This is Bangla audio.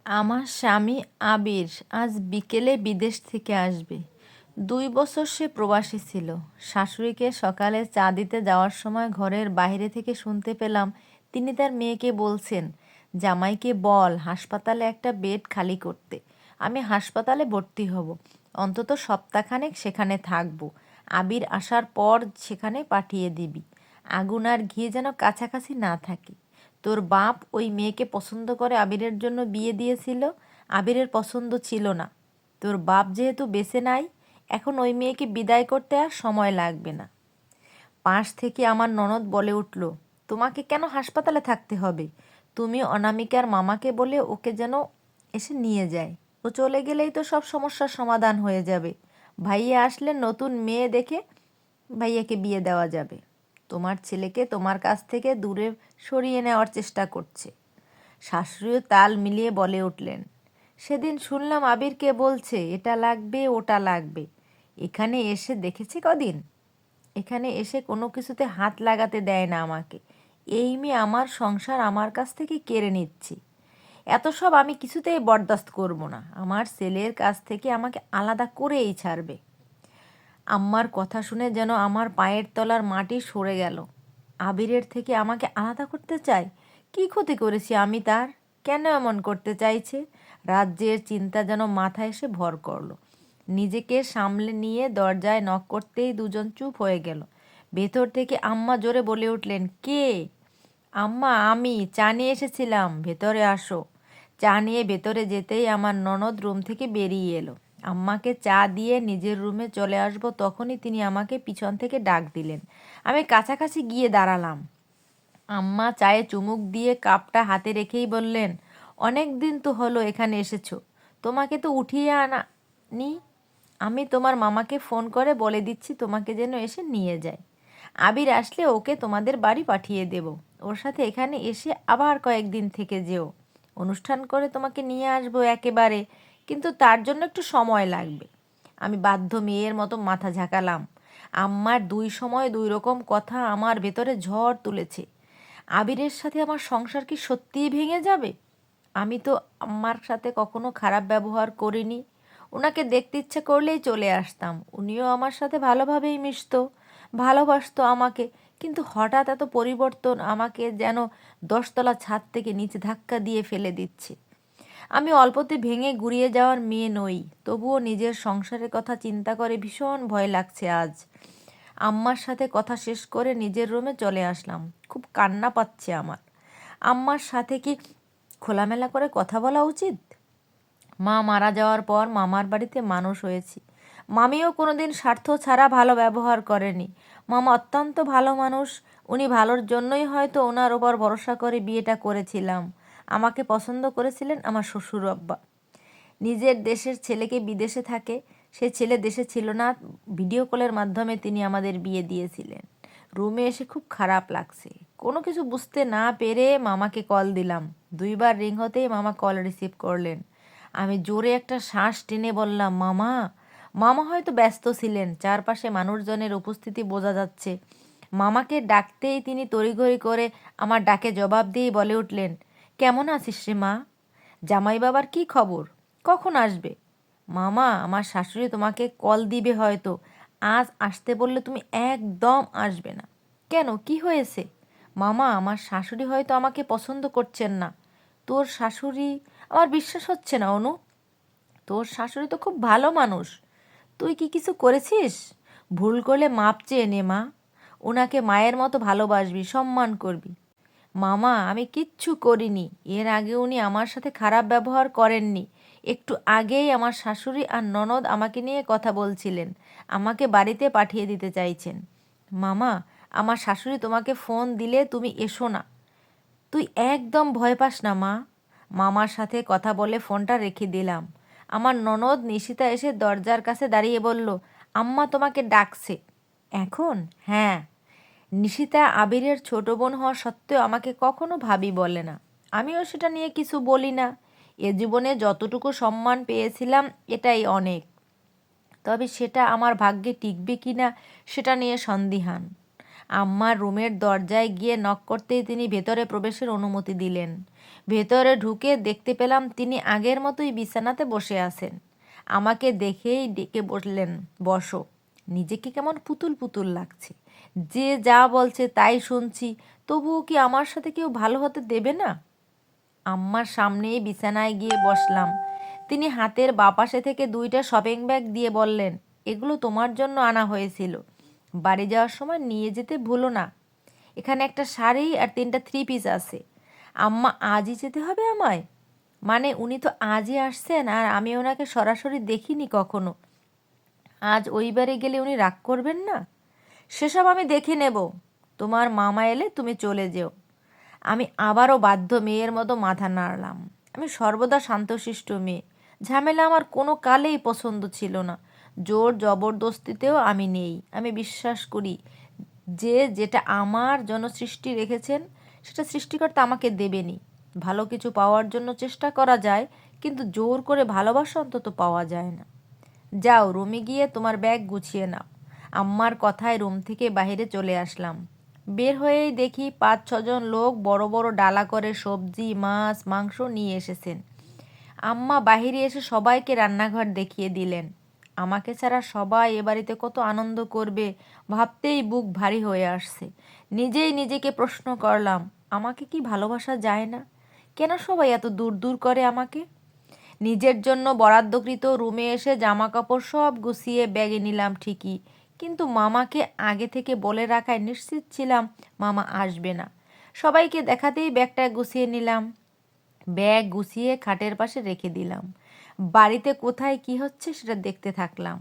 আমার স্বামী আবির আজ বিকেলে বিদেশ থেকে আসবে। 2 বছর সে প্রবাসী ছিল। শাশুড়িকে সকালে চা দিতে যাওয়ার সময় ঘরের বাইরে থেকে শুনতে পেলাম তিনি তার মেয়েকে বলছেন, জামাইকে বল হাসপাতালে একটা বেড খালি করতে। আমি হাসপাতালে ভর্তি হব, অন্তত সপ্তাহখানেক সেখানে থাকব। আবির আসার পর সেখানে পাঠিয়ে দিবি। আগুন আর ঘি যেন কাছাকাছি না থাকে। তোর বাপ ওই মেয়েকে পছন্দ করে আবিরের জন্য বিয়ে দিয়েছিল। আবিরের পছন্দ ছিল না। তোর বাপ যেহেতু বেঁচে নাই, এখন ওই মেয়েকে বিদায় করতে আর সময় লাগবে না। পাশ থেকে আমার ননদ বলে উঠল, তোমাকে কেন হাসপাতালে থাকতে হবে? তুমি অনামিকার মামাকে বলে ওকে যেন এসে নিয়ে যায়। ও চলে গেলেই তো সব সমস্যার সমাধান হয়ে যাবে। ভাইয়া আসলে নতুন মেয়ে দেখে ভাইয়াকে বিয়ে দেওয়া যাবে। তোমার ছেলেকে তোমার কাছ থেকে দূরে সরিয়ে নেওয়ার চেষ্টা করছে। শাশুড়িও তাল মিলিয়ে বলে উঠলেন, সেদিন শুনলাম আবিরকে বলছে এটা লাগবে ওটা লাগবে। এখানে এসে দেখেছি কদিন। এখানে এসে কোনো কিছুতে হাত লাগাতে দেয় না আমাকে। এই মেয়ে আমার সংসার আমার কাছ থেকে কেড়ে নিচ্ছি। এত সব আমি কিছুতেই বরদাস্ত করব না। আমার ছেলের কাছ থেকে আমাকে আলাদা করেই ছাড়বে। আম্মার কথা শুনে যেন আমার পায়ের তলার মাটি সরে গেল। আবিরের থেকে আমাকে আলাদা করতে চায়? কি ক্ষতি করেছি আমি তার? কেন এমন করতে চাইছে? রাজ্যের চিন্তা যেন মাথায় এসে ভর করলো। নিজেকে সামলে নিয়ে দরজায় নক করতেই দুজন চুপ হয়ে গেল। ভেতর থেকে আম্মা জোরে বলে উঠলেন, কে? আম্মা, আমি চা নিয়ে এসেছিলাম, ভেতরে আসো। চা নিয়ে ভেতরে যেতেই আমার ননদ রুম থেকে বেরিয়ে এলো। আম্মাকে চা দিয়ে নিজের রুমে চলে আসবো তখনই তিনি আমাকে পিছন থেকে ডাক দিলেন। আমি কাছাকাছি গিয়ে দাঁড়ালাম। আম্মা চায়ে চুমুক দিয়ে কাপটা হাতে রেখেই বললেন, অনেক দিন তো হলো এখানে এসেছো, তোমাকে তো উঠিয়ে আনা নি। আমি তোমার মামাকে ফোন করে বলে দিচ্ছি তোমাকে যেন এসে নিয়ে যায়। আবির আসলে ওকে তোমাদের বাড়ি পাঠিয়ে দেব। ওর সাথে এখানে এসে আবার কয়েকদিন থেকে যেও। অনুষ্ঠান করে তোমাকে নিয়ে আসবো একেবারে, কিন্তু তার জন্য একটু সময় লাগবে। আমি বাধ্য মেয়ের মতো মাথা ঝাঁকালাম। আম্মার দুই সময় দুই রকম কথা আমার ভেতরে ঝড় তুলেছে। আবিরের সাথে আমার সংসার কি সত্যিই ভেঙে যাবে? আমি তো আম্মার সাথে কখনো খারাপ ব্যবহার করিনি। ওনাকে দেখতে ইচ্ছে করলেই চলে আসতাম। উনিও আমার সাথে ভালোভাবেই মিশতো, ভালোবাসতো আমাকে। কিন্তু হঠাৎ এত পরিবর্তন আমাকে যেন 10তলা ছাদ থেকে নিচে ধাক্কা দিয়ে ফেলে দিচ্ছে। আমি অল্পতে ভেঙে গুঁড়িয়ে যাওয়ার মেয়ে নই, তবুও নিজের সংসারের কথা চিন্তা করে ভীষণ ভয় লাগছে আজ। আম্মার সাথে কথা শেষ করে নিজের রুমে চলে আসলাম। খুব কান্না পাচ্ছে আমার। আম্মার সাথে কি খোলামেলা করে কথা বলা উচিত? মা মারা যাওয়ার পর মামার বাড়িতে মানুষ হয়েছি। মামিও কোনোদিন স্বার্থ ছাড়া ভালো ব্যবহার করেনি। মামা অত্যন্ত ভালো মানুষ। উনি ভালোর জন্যই হয়তো ওনার ওপর ভরসা করে বিয়েটা করেছিলাম। আমাকে পছন্দ করেছিলেন আমার শ্বশুর আব্বা। নিজের দেশের ছেলেকে বিদেশে থাকে, সে ছেলে দেশে ছিল না। ভিডিও কলের মাধ্যমে তিনি আমাদের বিয়ে দিয়েছিলেন। রুমে এসে খুব খারাপ লাগছে। কোনো কিছু বুঝতে না পেরে মামাকে কল দিলাম। 2বার রিং হতেই মামা কল রিসিভ করলেন। আমি জোরে একটা শ্বাস টেনে বললাম, মামা। মামা হয়তো ব্যস্ত ছিলেন, চারপাশে মানুষজনের উপস্থিতি বোঝা যাচ্ছে। মামাকে ডাকতেই তিনি তড়িঘড়ি করে আমার ডাকে জবাব দিয়ে বলে উঠলেন, কেমন আছিস রে মা? জামাই বাবার কি খবর? কখন আসবে? মামা, আমার শাশুড়ি তোমাকে কল দিবে হয়তো। আজ আসতে বললে তুমি একদম আসবে না। কেন, কি হয়েছে? মামা, আমার শাশুড়ি হয়তো আমাকে পছন্দ করছেন না। তোর শাশুড়ি? আমার বিশ্বাস হচ্ছে না অনু। তোর শাশুড়ি তো খুব ভালো মানুষ। তুই কি কিছু করেছিস? ভুল করলে মাপ চেয়ে নে মা। ওনাকে মায়ের মতো ভালোবাসবি, সম্মান করবি। মামা, আমি কিচ্ছু করিনি। এর আগে উনি আমার সাথে খারাপ ব্যবহার করেননি। একটু আগেই আমার শাশুড়ি আর ননদ আমাকে নিয়ে কথা বলছিলেন। আমাকে বাড়িতে পাঠিয়ে দিতে চাইছেন। মামা, আমার শাশুড়ি তোমাকে ফোন দিলে তুমি এসো না। তুই একদম ভয় পাস না মা। মামার সাথে কথা বলে ফোনটা রেখে দিলাম। আমার ননদ নিশিতা এসে দরজার কাছে দাঁড়িয়ে বলল, আম্মা তোমাকে ডাকছে। এখন? হ্যাঁ। নিশিতা আবিরের ছোট বোন হওয়া সত্ত্বেও আমাকে কখনো ভাবি বলে না। আমিও সেটা নিয়ে কিছু বলি না। এ জীবনে যতটুকু সম্মান পেয়েছিলাম এটাই অনেক। তবে সেটা আমার ভাগ্যে টিকবে কি না সেটা নিয়ে সন্দিহান। আম্মার রুমের দরজায় গিয়ে নক করতেই তিনি ভেতরে প্রবেশের অনুমতি দিলেন। ভেতরে ঢুকে দেখতে পেলাম তিনি আগের মতোই বিছানাতে বসে আছেন। আমাকে দেখেই ডেকে বললেন, বসো। নিজেকে কেমন পুতুল পুতুল লাগছে। যে যা বলছে তাই শুনছি, তবুও কি আমার সাথে কেউ ভালো হতে দেবে না? আম্মার সামনেই বিছানায় গিয়ে বসলাম। তিনি হাতের বাপাশে থেকে 2টা শপিং ব্যাগ দিয়ে বললেন, এগুলো তোমার জন্য আনা হয়েছিল। বাড়ি যাওয়ার সময় নিয়ে যেতে ভুলো না। এখানে একটা শাড়ি আর 3টা 3 পিস আছে। আম্মা, আজই যেতে হবে আমায়? মানে উনি তো আজই আসছেন আর আমি ওনাকে সরাসরি দেখিনি কখনো। আজ ওই বাড়ি গেলে উনি রাগ করবেন না? সেসব আমি দেখে নেব। তোমার মামা এলে তুমি চলে যেও। আমি আবারও বাধ্য মেয়ের মতো মাথা নাড়লাম। আমি সর্বদা শান্তশিষ্ট মেয়ে। ঝামেলা আমার কোনো কালেই পছন্দ ছিল না। জোর জবরদস্তিতেও আমি নেই। আমি বিশ্বাস করি যে যেটা আমার জন্য সৃষ্টি রেখেছেন সেটা সৃষ্টিকর্তা আমাকে দেবেনই। ভালো কিছু পাওয়ার জন্য চেষ্টা করা যায়, কিন্তু জোর করে ভালোবাসা অন্তত পাওয়া যায় না। যাও, রুমে গিয়ে তোমার ব্যাগ গুছিয়ে নাও। আম্মার কথায় রুম থেকে বাইরে চলে আসলাম। বের হয়েই দেখি 5-6 জন লোক বড় বড় ডালা করে সবজি, মাছ, মাংস নিয়ে এসেছেন। আম্মা বাহিরে এসে সবাইকে রান্নাঘর দেখিয়ে দিলেন। আমাকে ছাড়া সবাই এ বাড়িতে কত আনন্দ করবে ভাবতেই বুক ভারী হয়ে আসছে। নিজেই নিজেকে প্রশ্ন করলাম, আমাকে কি ভালোবাসা যায় না? কেন সবাই এত দূর দূর করে আমাকে? নিজের জন্য বরাদ্দকৃত রুমে এসে জামা কাপড় সব গুছিয়ে ব্যাগে নিলাম ঠিকই, কিন্তু মামাকে আগে থেকে বলে রাখায় নিশ্চিত ছিলাম মামা আসবে না। সবাইকে দেখাতেই ব্যাগটা গুছিয়ে নিলাম। ব্যাগ গুছিয়ে খাটের পাশে রেখে দিলাম। বাড়িতে কোথায় কি হচ্ছে সেটা দেখতে থাকলাম।